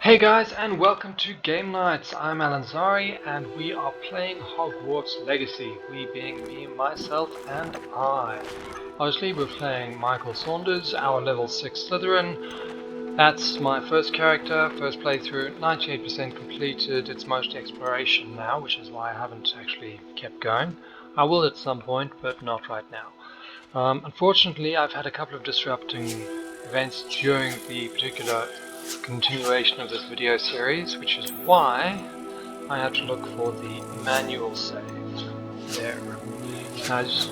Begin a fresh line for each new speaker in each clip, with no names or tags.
Hey guys, and welcome to Game Nights. I'm Alynzari and we are playing Hogwarts Legacy, we being me, myself and I. Obviously we're playing Michael Saunders, our level 6 Slytherin. That's my first character, first playthrough, 98% completed. It's mostly exploration now, which is why I haven't actually kept going. I will at some point, but not right now. Unfortunately, I've had a couple of disrupting events during the particular continuation of this video series, which is why I had to look for the manual save there. As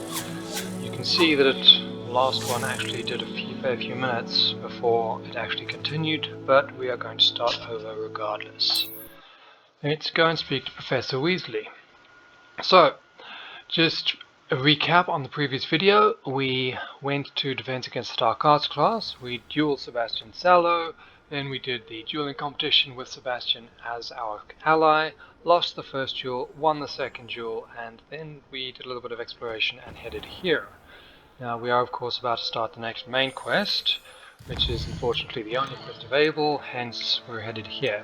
you can see that the last one actually did a fair few minutes before it actually continued, but we are going to start over regardless. Let's go and speak to Professor Weasley. So, just a recap on the previous video, we went to Defense Against the Dark Arts class, we dueled Sebastian Sallow, then we did the dueling competition with Sebastian as our ally, lost the first duel, won the second duel, and then we did a little bit of exploration and headed here. Now we are of course about to start the next main quest, which is unfortunately the only quest available, hence we're headed here.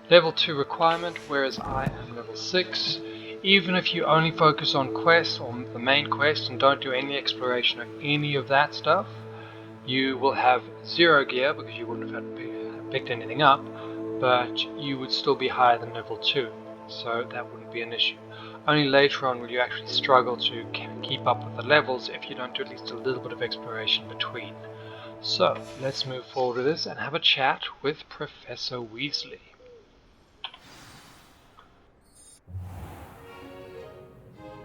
Level 2 requirement, whereas I am level 6. Even if you only focus on quests, or the main quest, and don't do any exploration or any of that stuff, you will have 0 gear because you wouldn't have picked anything up, but you would still be higher than level 2, so that wouldn't be an issue. Only later on will you actually struggle to keep up with the levels if you don't do at least a little bit of exploration between. So, let's move forward with this and have a chat with Professor Weasley.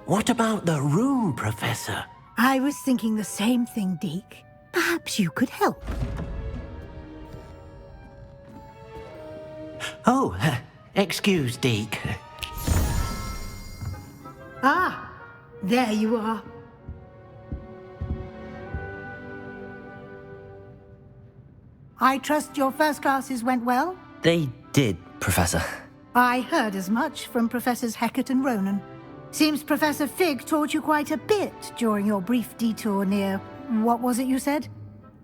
What about the room, Professor?
I was thinking the same thing, Deke. Perhaps you could help.
Oh, excuse, Deke.
Ah, there you are. I trust your first classes went well?
They did, Professor.
I heard as much from Professors Hecat and Ronan. Seems Professor Fig taught you quite a bit during your brief detour near... what was it you said?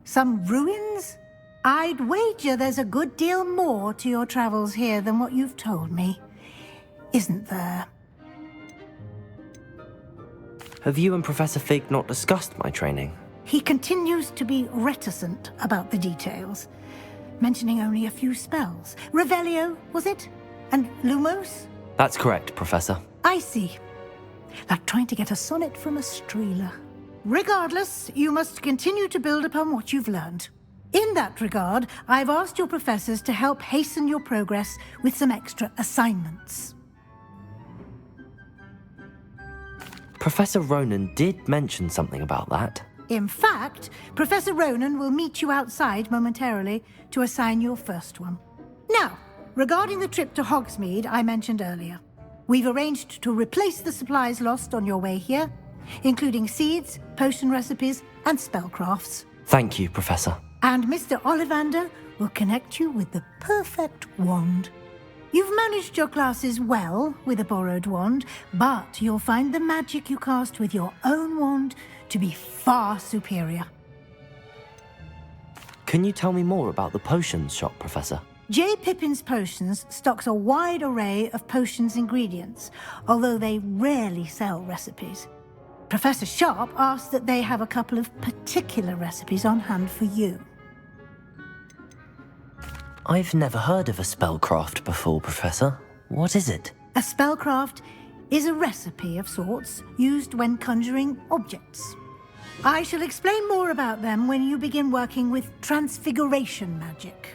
Some ruins? I'd wager there's a good deal more to your travels here than what you've told me. Isn't there?
Have you and Professor Fig not discussed my training?
He continues to be reticent about the details, mentioning only a few spells. Revelio, was it? And Lumos?
That's correct, Professor.
I see. Like trying to get a sonnet from a streeler. Regardless, you must continue to build upon what you've learned. In that regard, I've asked your professors to help hasten your progress with some extra assignments.
Professor Ronan did mention something about that.
In fact, Professor Ronan will meet you outside momentarily to assign your first one. Now, regarding the trip to Hogsmeade I mentioned earlier, we've arranged to replace the supplies lost on your way here, including seeds, potion recipes, and spellcrafts.
Thank you, Professor.
And Mr. Ollivander will connect you with the perfect wand. You've managed your classes well with a borrowed wand, but you'll find the magic you cast with your own wand to be far superior.
Can you tell me more about the potions shop, Professor?
J. Pippin's Potions stocks a wide array of potions ingredients, although they rarely sell recipes. Professor Sharp asked that they have a couple of particular recipes on hand for you.
I've never heard of a spellcraft before, Professor. What is it?
A spellcraft is a recipe of sorts used when conjuring objects. I shall explain more about them when you begin working with transfiguration magic.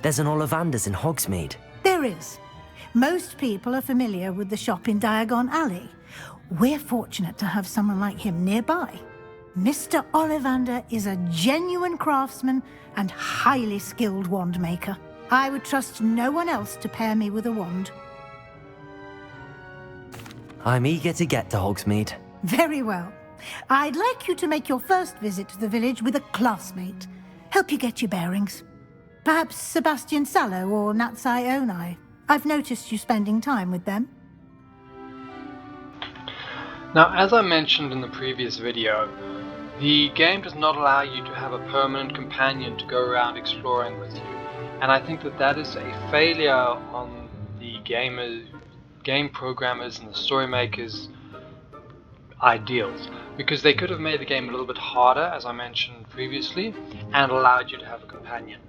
There's an Ollivander's in Hogsmeade.
There is. Most people are familiar with the shop in Diagon Alley. We're fortunate to have someone like him nearby. Mr. Ollivander is a genuine craftsman and highly skilled wand maker. I would trust no one else to pair me with a wand.
I'm eager to get to Hogsmeade.
Very well. I'd like you to make your first visit to the village with a classmate. Help you get your bearings. Perhaps Sebastian Sallow or Natsai Onai. I've noticed you spending time with them.
Now, as I mentioned in the previous video, The game does not allow you to have a permanent companion to go around exploring with you, and I think that is a failure on the game programmers and the story makers' ideals, because they could have made the game a little bit harder, as I mentioned previously, and allowed you to have a companion.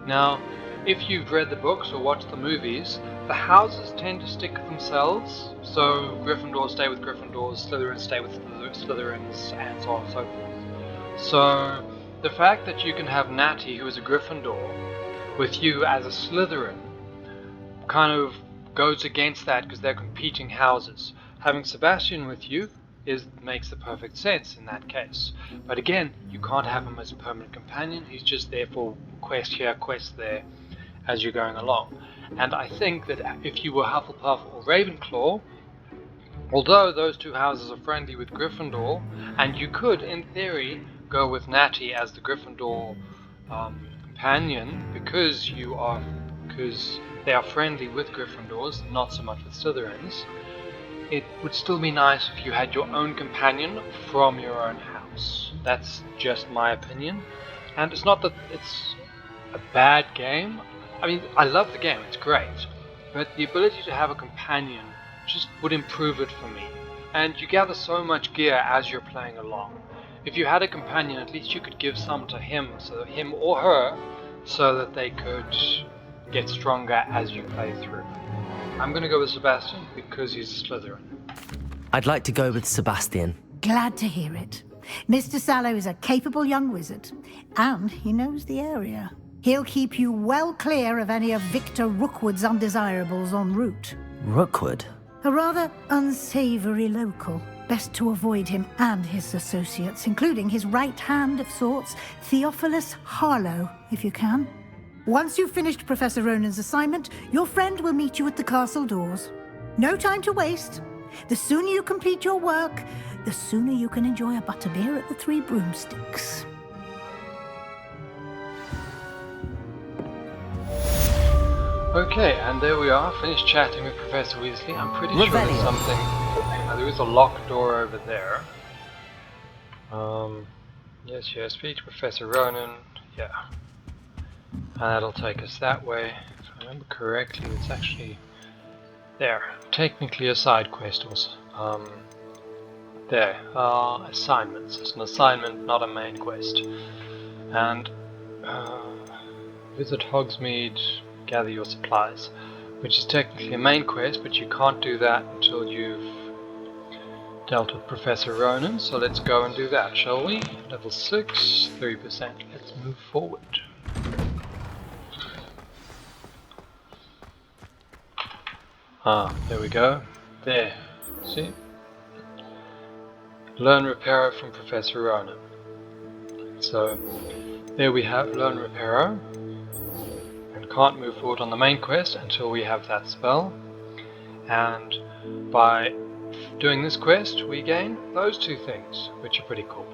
Now, if you've read the books or watched the movies, the houses tend to stick themselves, so Gryffindors stay with Gryffindors, Slytherins stay with Slytherins, and so on and so forth. So, the fact that you can have Natty, who is a Gryffindor, with you as a Slytherin, kind of goes against that because they're competing houses. Having Sebastian with you makes the perfect sense in that case. But again, you can't have him as a permanent companion. He's just there for quest here, quest there, as you're going along. And I think that if you were Hufflepuff or Ravenclaw, although those two houses are friendly with Gryffindor, and you could, in theory, go with Natty as the Gryffindor companion, because they are friendly with Gryffindors, not so much with Slytherins, it would still be nice if you had your own companion from your own house. That's just my opinion. And it's not that it's a bad game. I mean, I love the game, it's great. But the ability to have a companion just would improve it for me. And you gather so much gear as you're playing along. If you had a companion, at least you could give some to him or her, so that they could get stronger as you play through. I'm going to go with Sebastian because he's a Slytherin.
I'd like to go with Sebastian.
Glad to hear it. Mr. Sallow is a capable young wizard, and he knows the area. He'll keep you well clear of any of Victor Rookwood's undesirables en route.
Rookwood?
A rather unsavory local. Best to avoid him and his associates, including his right hand of sorts, Theophilus Harlow, if you can. Once you've finished Professor Ronan's assignment, your friend will meet you at the castle doors. No time to waste. The sooner you complete your work, the sooner you can enjoy a butterbeer at the Three Broomsticks.
Okay, and there we are, finished chatting with Professor Weasley. I'm pretty sure there's something... there is a locked door over there. Yes, speak to Professor Ronan. Yeah. And that'll take us that way. If I remember correctly, it's actually there. Technically a side quest also. There. Assignments. It's an assignment, not a main quest. And visit Hogsmeade, gather your supplies, which is technically a main quest, but you can't do that until you've dealt with Professor Ronan. So let's go and do that, shall we? Level 6, 3%. Let's move forward. There we go. There. See? Learn Repairo from Professor Ronan. So, there we have Learn Repairo. And can't move forward on the main quest until we have that spell. And by doing this quest, we gain those two things, which are pretty cool.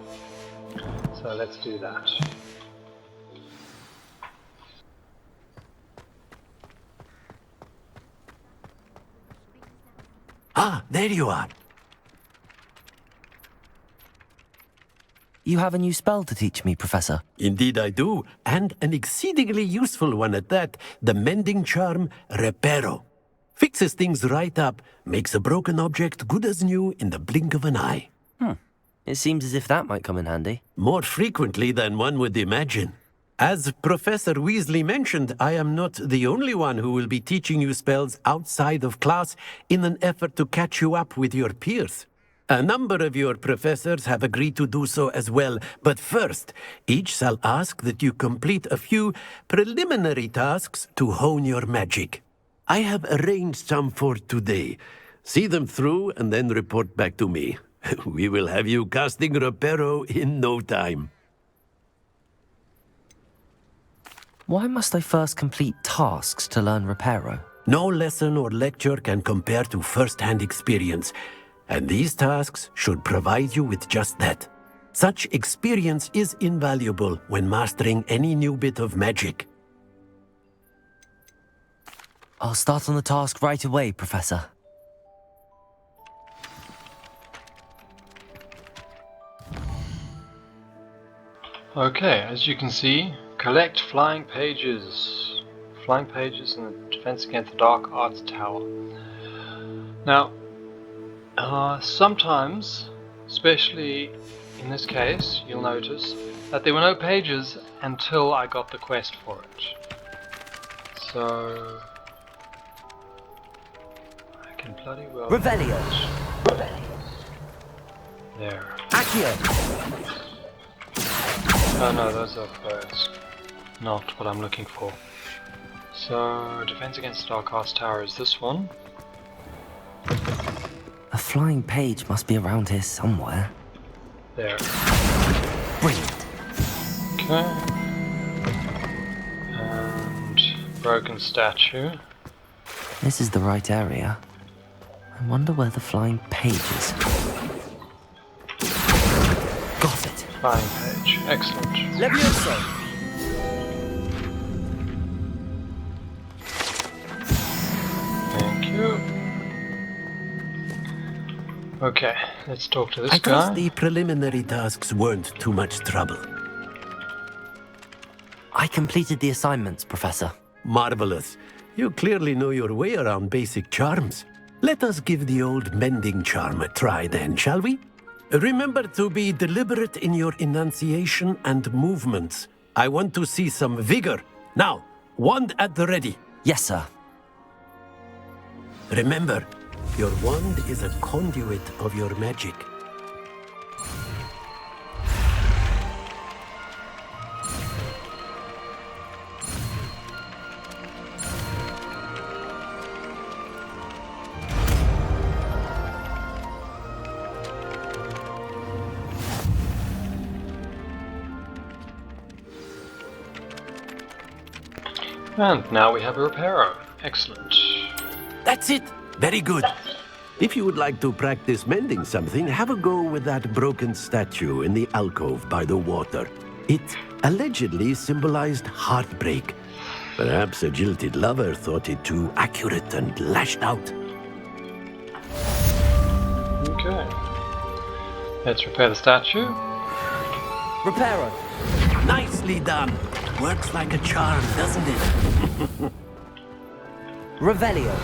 So let's do that.
Ah, there you are.
You have a new spell to teach me, Professor.
Indeed I do, and an exceedingly useful one at that, the mending charm Repairo. Fixes things right up, makes a broken object good as new in the blink of an eye.
It seems as if that might come in handy.
More frequently than one would imagine. As Professor Weasley mentioned, I am not the only one who will be teaching you spells outside of class in an effort to catch you up with your peers. A number of your professors have agreed to do so as well, but first, each shall ask that you complete a few preliminary tasks to hone your magic. I have arranged some for today. See them through and then report back to me. We will have you casting Repairo in no time.
Why must I first complete tasks to learn Repairo?
No lesson or lecture can compare to first-hand experience, and these tasks should provide you with just that. Such experience is invaluable when mastering any new bit of magic.
I'll start on the task right away, Professor.
Okay, as you can see, collect flying pages. Flying pages in the Defense Against the Dark Arts Tower. Now, sometimes, especially in this case, you'll notice that there were no pages until I got the quest for it. So I can bloody well.
Repairo.
There.
Accio.
Oh no, those are birds. Not what I'm looking for. So, Defense Against the Dark Arts Tower is this one.
A flying page must be around here somewhere.
There.
Brilliant.
Okay. And broken statue.
This is the right area. I wonder where the flying page is. Got it.
Flying page. Excellent.
Levioso.
Thank you. Okay, let's talk to this
I
guy.
trust the preliminary tasks weren't too much trouble.
I completed the assignments, Professor.
Marvelous. You clearly know your way around basic charms. Let us give the old mending charm a try then, shall we? Remember to be deliberate in your enunciation and movements. I want to see some vigor. Now, wand at the ready.
Yes, sir.
Remember, your wand is a conduit of your magic.
And now we have a Repairo. Excellent.
That's it. Very good. If you would like to practice mending something, have a go with that broken statue in the alcove by the water. It allegedly symbolized heartbreak. Perhaps a jilted lover thought it too accurate and lashed out.
Okay. Let's repair the statue.
Repairo.
Nicely done. Works like a charm, doesn't it?
Revelio.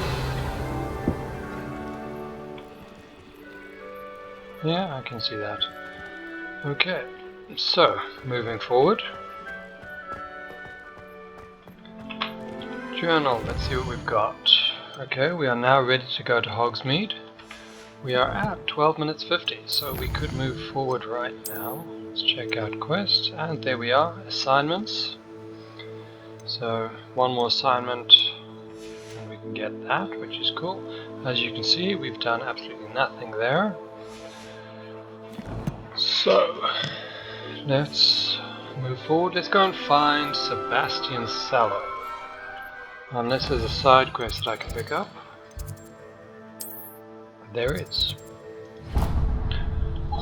Yeah, I can see that. Okay, so moving forward. Journal, let's see what we've got. Okay, we are now ready to go to Hogsmeade. We are at 12 minutes 50, so we could move forward right now. Let's check out quests, and there we are, assignments. So, one more assignment, and we can get that, which is cool. As you can see, we've done absolutely nothing there. So, let's move forward. Let's go and find Sebastian's cellar. Unless there's a side quest that I can pick up. There it is.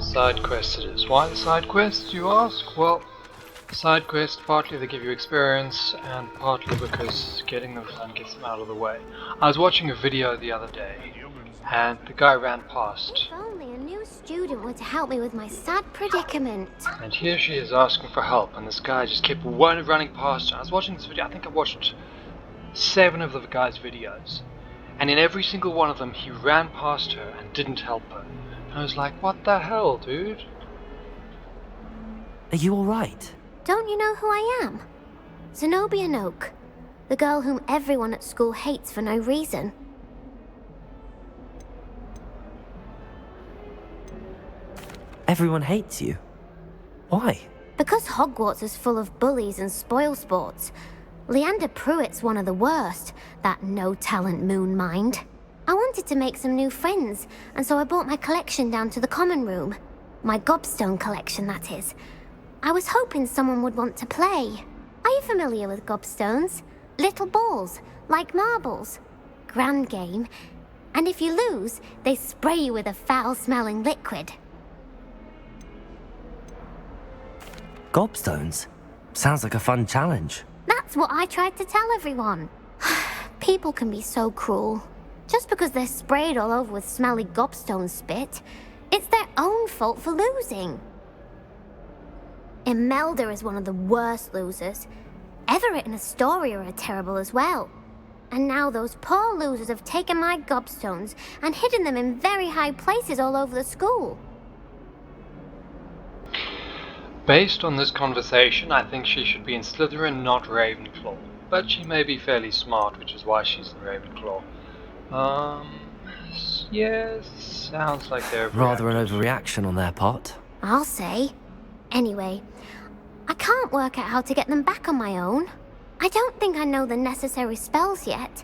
Side quest it is. Why the side quest, you ask? Well, side quest, partly they give you experience, and partly because getting them done gets them out of the way. I was watching a video the other day, and the guy ran past.
If only a new student were to help me with my sad predicament.
And here she is asking for help, and this guy just kept running past her. I was watching this video, I think I watched 7 of the guy's videos. And in every single one of them, he ran past her and didn't help her. And I was like, what the hell, dude?
Are you alright?
Don't you know who I am? Zenobia Noak, the girl whom everyone at school hates for no reason.
Everyone hates you. Why?
Because Hogwarts is full of bullies and spoilsports. Leander Pruitt's one of the worst, that no-talent moon mind. I wanted to make some new friends, and so I brought my collection down to the common room. My Gobstone collection, that is. I was hoping someone would want to play. Are you familiar with Gobstones? Little balls, like marbles. Grand game. And if you lose, they spray you with a foul-smelling liquid.
Gobstones? Sounds like a fun challenge.
That's what I tried to tell everyone. People can be so cruel. Just because they're sprayed all over with smelly gobstone spit, it's their own fault for losing. Imelda is one of the worst losers. Everett and Astoria are terrible as well. And now those poor losers have taken my Gobstones and hidden them in very high places all over the school.
Based on this conversation, I think she should be in Slytherin, not Ravenclaw. But she may be fairly smart, which is why she's in Ravenclaw. Yes, sounds like they're
Rather an overreaction on their part.
I'll say. Anyway, I can't work out how to get them back on my own. I don't think I know the necessary spells yet.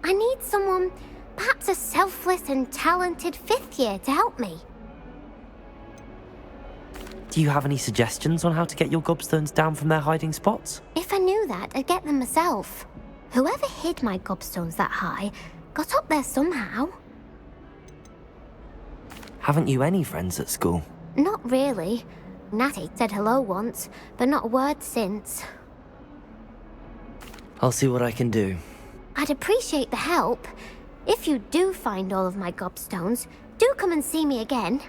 I need someone, perhaps a selfless and talented 5th year to help me.
Do you have any suggestions on how to get your Gobstones down from their hiding spots?
If I knew that, I'd get them myself. Whoever hid my Gobstones that high got up there somehow.
Haven't you any friends at school?
Not really. Natty said hello once, but not a word since.
I'll see what I can do.
I'd appreciate the help. If you do find all of my Gobstones, do come and see me again.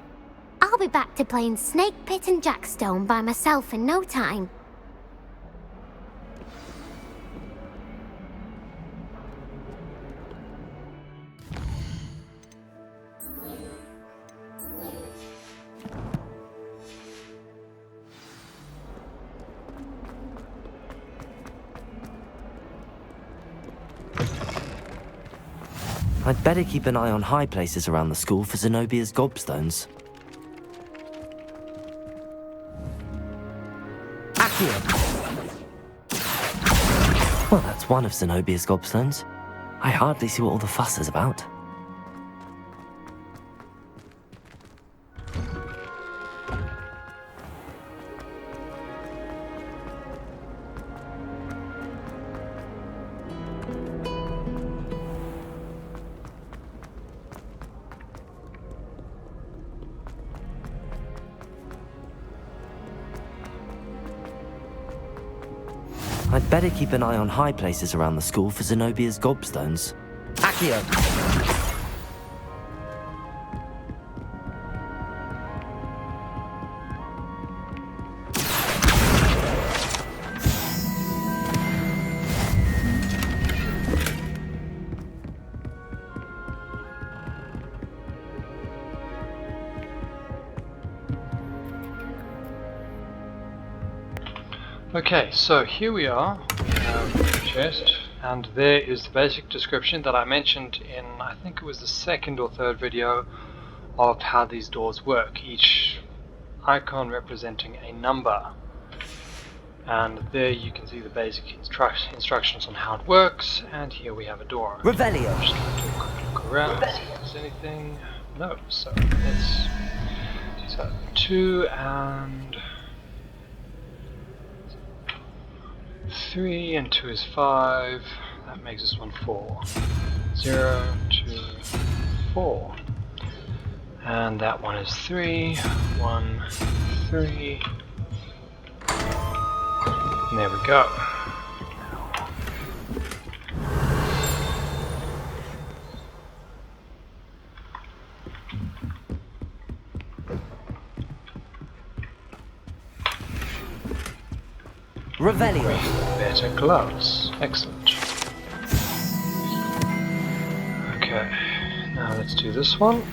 I'll be back to playing Snake Pit and Jackstone by myself in no time.
I'd better keep an eye on high places around the school for Zenobia's Gobstones. Accio! Well, that's one of Zenobia's Gobstones. I hardly see what all the fuss is about. I'd better keep an eye on high places around the school for Zenobia's Gobstones. Accio!
Okay, so here we are, the chest, and there is the basic description that I mentioned in, I think it was the second or third video, of how these doors work, each icon representing a number. And there you can see the basic instructions on how it works, and here we have a door.
Revelio!
Just going to do a quick look around, see if there's anything. No, so let's do 2 and 3, and 2 is 5, that makes this one 4. 0, 2, 4. And that one is 3, 1, 3. And there we go.
Revelio!
Better gloves. Excellent. Okay, now let's do this one.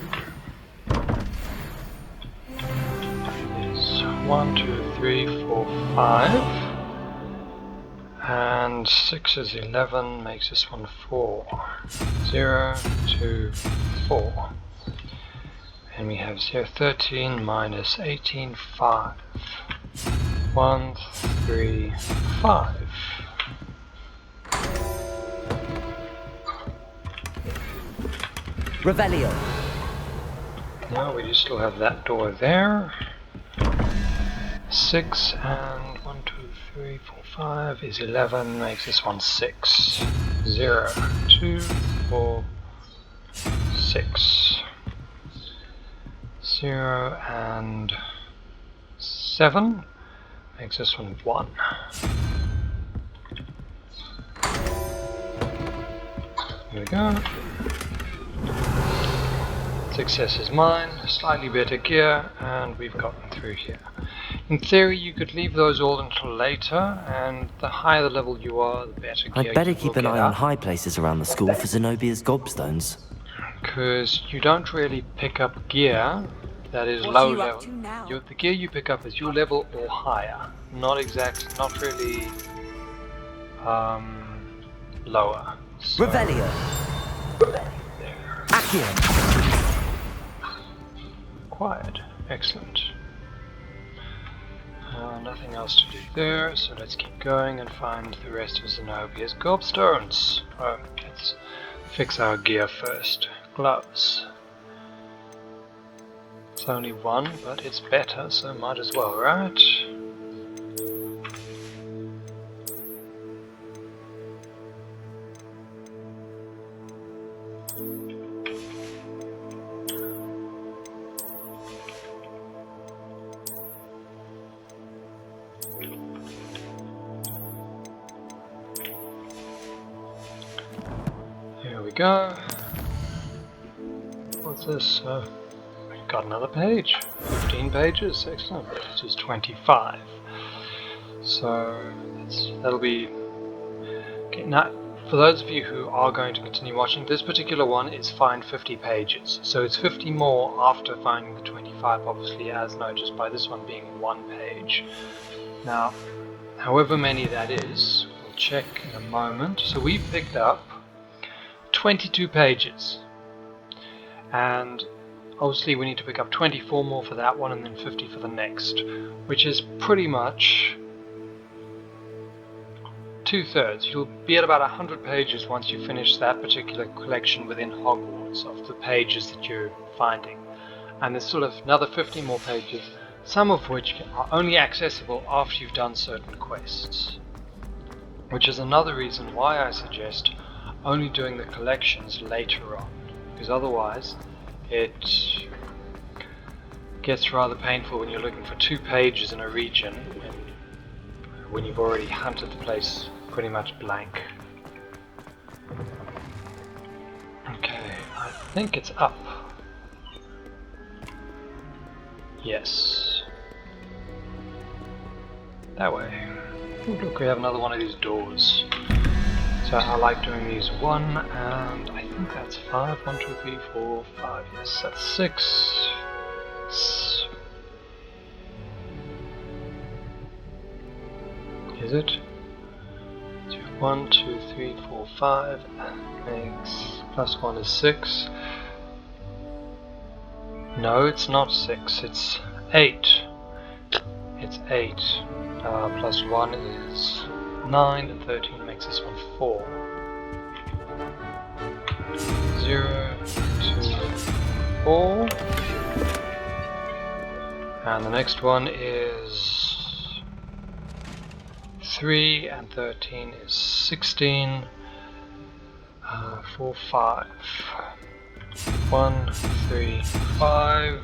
It's 1, 2, 3, 4, 5. And 6 is 11, makes this one 4. 0, 2, 4. And we have 0, 13 minus 18, 5. 1, 3, 5.
Revelio!
Now we just still have that door there. 6 and 1, 2, 3, 4, 5 is 11, makes this one 6. 0, 2, 4, 6. 0 and 7 makes this one 1. Here we go. Success is mine, slightly better gear, and we've gotten through here. In theory, you could leave those all until later, and the higher the level you are, the better gear
I'd better
you will
keep an
get
eye on
out.
high places around the school for Zenobia's Gobstones.
Because you don't really pick up gear that is
What
low
are you
level.
up to now?
The gear you pick up is your level or higher, not really lower. So,
Repairo. Accio.
Quiet. Excellent. Nothing else to do there, so let's keep going and find the rest of Zenobia's Gobstones. Oh, let's fix our gear first. Gloves. It's only one, but it's better, so might as well, right? Here we go. What's this? We've got another page. 15 pages. Excellent. This is 25. So that'll be... Okay, now, for those of you who are going to continue watching, this particular one is find 50 pages. So it's 50 more after finding the 25, obviously, as noticed by this one being one page. Now, however many that is, we'll check in a moment. So we've picked up 22 pages, and obviously we need to pick up 24 more for that one and then 50 for the next, which is pretty much 2/3. You'll be at about 100 pages once you finish that particular collection within Hogwarts of the pages that you're finding, and there's sort of another 50 more pages, some of which are only accessible after you've done certain quests, which is another reason why I suggest only doing the collections later on, because otherwise it gets rather painful when you're looking for 2 pages in a region when you've already hunted the place pretty much blank. Okay, I think it's up. Yes. That way. Ooh, look, we have another one of these doors. So I like doing these 1, and I think that's 5. 1, 2, 3, 4, 5. Yes, that's 6. Is it? 1, 2, 3, 4, 5. Makes plus 1 is 6. No, it's not 6. It's 8. It's 8. Plus 1 is 9, and 13 makes this one 4. 0, 2, 4. And the next one is 3, and 13 is 16. 4, 5. 1, 3, 5.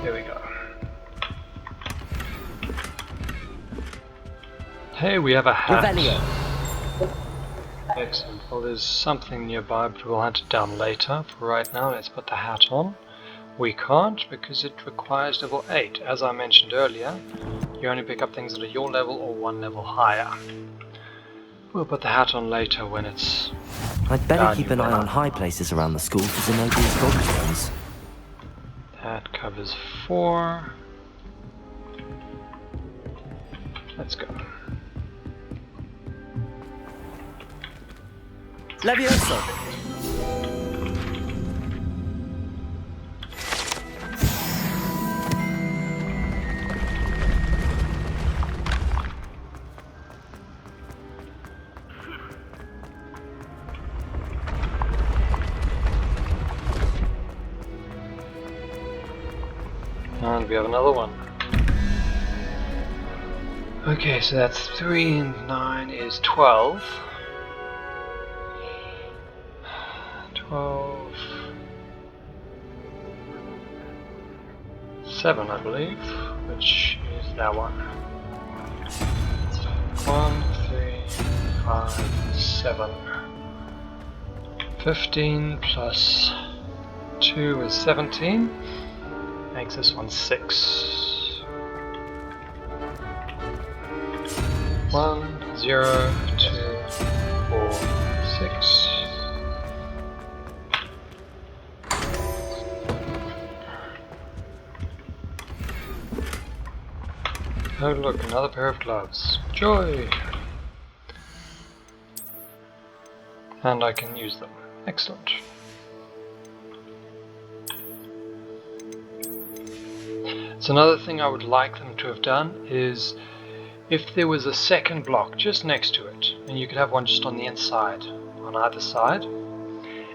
There we go. Hey, we have a hat.
Repairo.
Excellent. Well, there's something nearby, but we'll hunt it down later. For right now, let's put the hat on. We can't, because it requires level 8. As I mentioned earlier, you only pick up things that are your level or 1 level higher. We'll put the hat on later when it's...
I'd better keep an eye on high places around the school for Zenobia's Gobstones.
That covers 4. Let's go.
Levioso.
And we have another one. Okay, so that's 3 and 9 is 12. 12. 7, I believe, which is that one. 1, 3, 5, 7. 15 plus 2 is 17. makes this one 6. 1, 0, 2, 4, 6. Oh look, another pair of gloves. Joy! And I can use them. Excellent. So another thing I would like them to have done is if there was a second block just next to it, and you could have one just on the inside, on either side,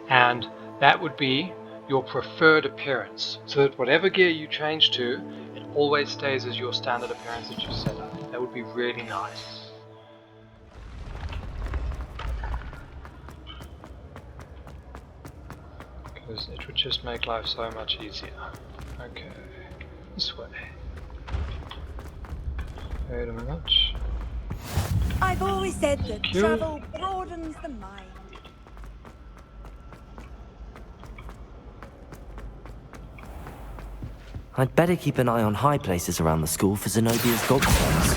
and that would be your preferred appearance, so that whatever gear you change to, it always stays as your standard appearance that you set up. That would be really nice. Because it would just make life so much easier. Okay, this way. Wait a minute.
I've always said that
Thank you.
travel broadens the mind.
I'd better keep an eye on high places around the school for Zenobia's Gobstones.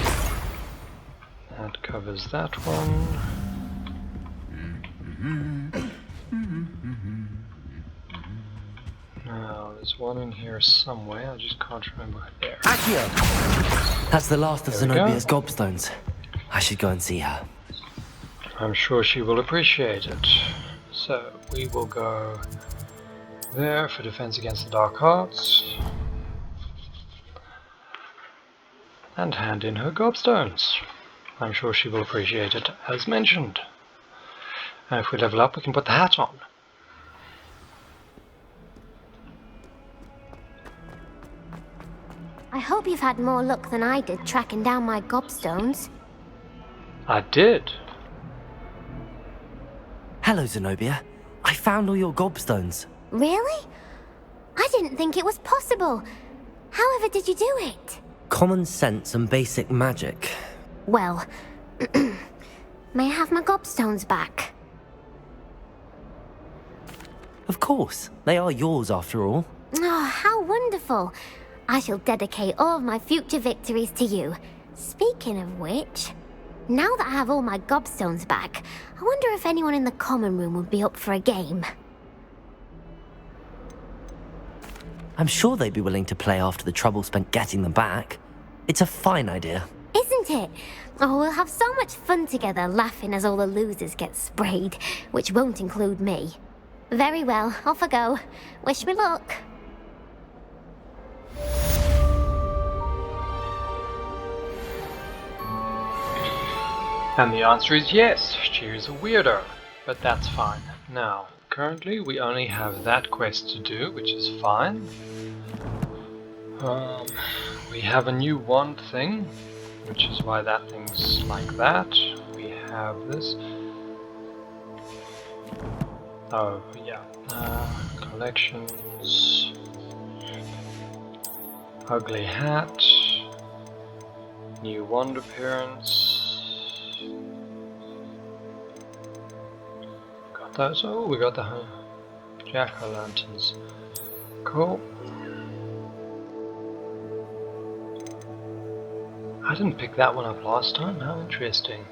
That covers that one. Now, there's one in here somewhere, I just can't remember. There.
Accio! That's the last of
There we go.
Zenobia's Gobstones. I should go and see her.
I'm sure she will appreciate it. So, we will go there for defense against the dark arts. And hand in her Gobstones. I'm sure she will appreciate it, as mentioned. And if we level up, we can put the hat on.
I hope you've had more luck than I did tracking down my Gobstones.
I did.
Hello, Zenobia. I found all your Gobstones.
Really? I didn't think it was possible. However did you do it?
Common sense and basic magic.
Well, may I have my Gobstones back?
Of course. They are yours after all.
Oh, how wonderful. I shall dedicate all of my future victories to you. Speaking of which, now that I have all my Gobstones back, I wonder if anyone in the common room would be up for a game.
I'm sure they'd be willing to play after the trouble spent getting them back. It's a fine idea.
Isn't it? Oh, we'll have so much fun together laughing as all the losers get sprayed, which won't include me. Very well, off I go. Wish me luck.
And the answer is yes, she is a weirdo, but that's fine. Now, currently we only have that quest to do, which is fine. We have a new wand thing, which is why that thing's like that. We have this. Oh, yeah. Collections. Ugly hat. New wand appearance. Got those. Oh, we got the jack-o'-lanterns. Cool. I didn't pick that one up last time. How interesting.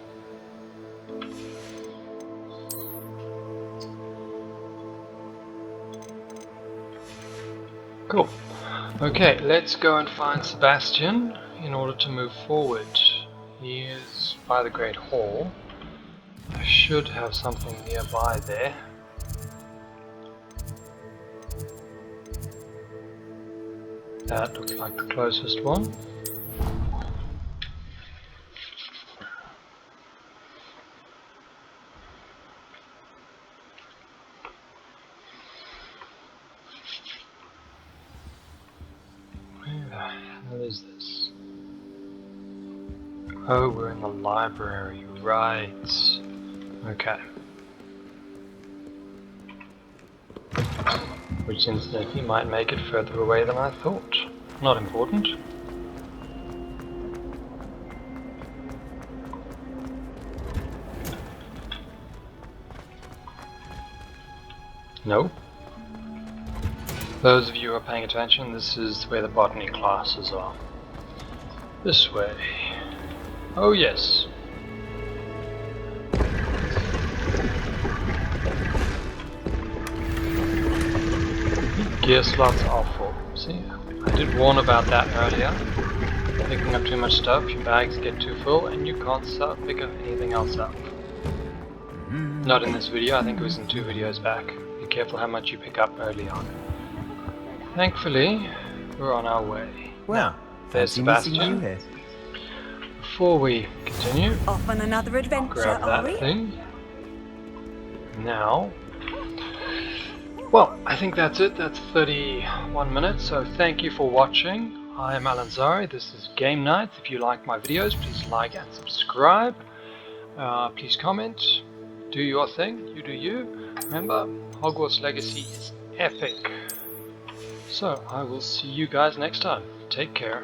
Cool. Okay, let's go and find Sebastian in order to move forward. He is by the Great Hall. I should have something nearby there. That looks like the closest one. Where the hell is this? Oh, we're in the library, right. Okay. Which incidentally might make it further away than I thought. Not important. No. Those of you who are paying attention, this is where the botany classes are. This way. Oh yes. Gear slots are full. See, I did warn about that earlier. Picking up too much stuff, your bags get too full and you can't pick up anything else up. Not in this video, I think it was in 2 videos back. Be careful how much you pick up early on. Thankfully, we're on our way.
Well,
there's
fancy missing
Sebastian.
you here.
Before we continue,
Off on another adventure,
grab
are
that
we?
thing. Now, well, I think that's it. That's 31 minutes, so thank you for watching. I am Alynzari, this is Game Nights. If you like my videos, please like and subscribe. Please comment. Do your thing, you do you. Remember, Hogwarts Legacy is epic. So, I will see you guys next time. Take care.